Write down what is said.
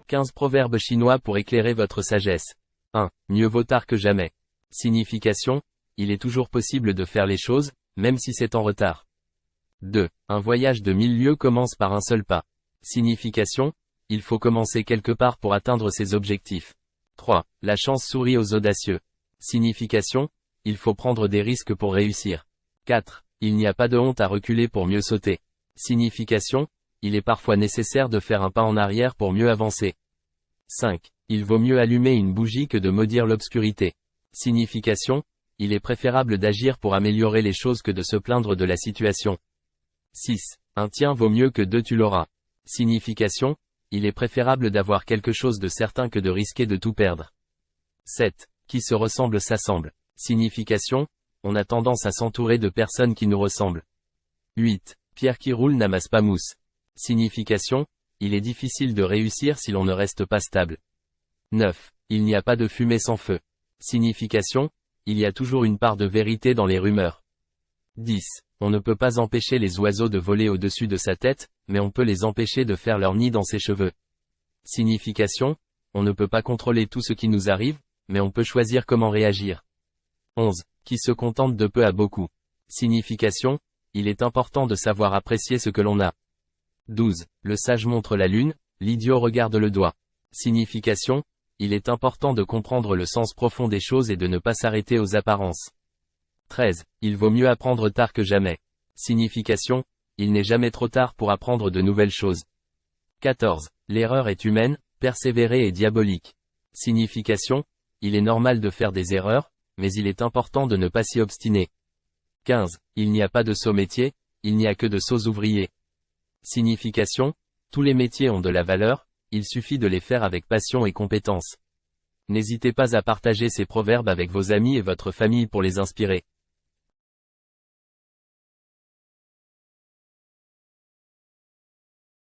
15 proverbes chinois pour éclairer votre sagesse. 1. Mieux vaut tard que jamais. Signification, il est toujours possible de faire les choses, même si c'est en retard. 2. Un voyage de 1000 lieues commence par un seul pas. Signification, il faut commencer quelque part pour atteindre ses objectifs. 3. La chance sourit aux audacieux. Signification, il faut prendre des risques pour réussir. 4. Il n'y a pas de honte à reculer pour mieux sauter. Signification, il est parfois nécessaire de faire un pas en arrière pour mieux avancer. 5. Il vaut mieux allumer une bougie que de maudire l'obscurité. Signification, il est préférable d'agir pour améliorer les choses que de se plaindre de la situation. 6. Un tien vaut mieux que deux tu l'auras. Signification, il est préférable d'avoir quelque chose de certain que de risquer de tout perdre. 7. Qui se ressemble s'assemble. Signification, on a tendance à s'entourer de personnes qui nous ressemblent. 8. Pierre qui roule n'amasse pas mousse. Signification, il est difficile de réussir si l'on ne reste pas stable. 9. Il n'y a pas de fumée sans feu. Signification, il y a toujours une part de vérité dans les rumeurs. 10. On ne peut pas empêcher les oiseaux de voler au-dessus de sa tête, mais on peut les empêcher de faire leur nid dans ses cheveux. Signification, on ne peut pas contrôler tout ce qui nous arrive, mais on peut choisir comment réagir. 11. Qui se contente de peu a beaucoup. Signification, il est important de savoir apprécier ce que l'on a. 12. Le sage montre la lune, l'idiot regarde le doigt. Signification, il est important de comprendre le sens profond des choses et de ne pas s'arrêter aux apparences. 13. Il vaut mieux apprendre tard que jamais. Signification, il n'est jamais trop tard pour apprendre de nouvelles choses. 14. L'erreur est humaine, persévérer est diabolique. Signification, il est normal de faire des erreurs, mais il est important de ne pas s'y obstiner. 15. Il n'y a pas de sot métier, il n'y a que de sots ouvriers. Signification, tous les métiers ont de la valeur, il suffit de les faire avec passion et compétence. N'hésitez pas à partager ces proverbes avec vos amis et votre famille pour les inspirer.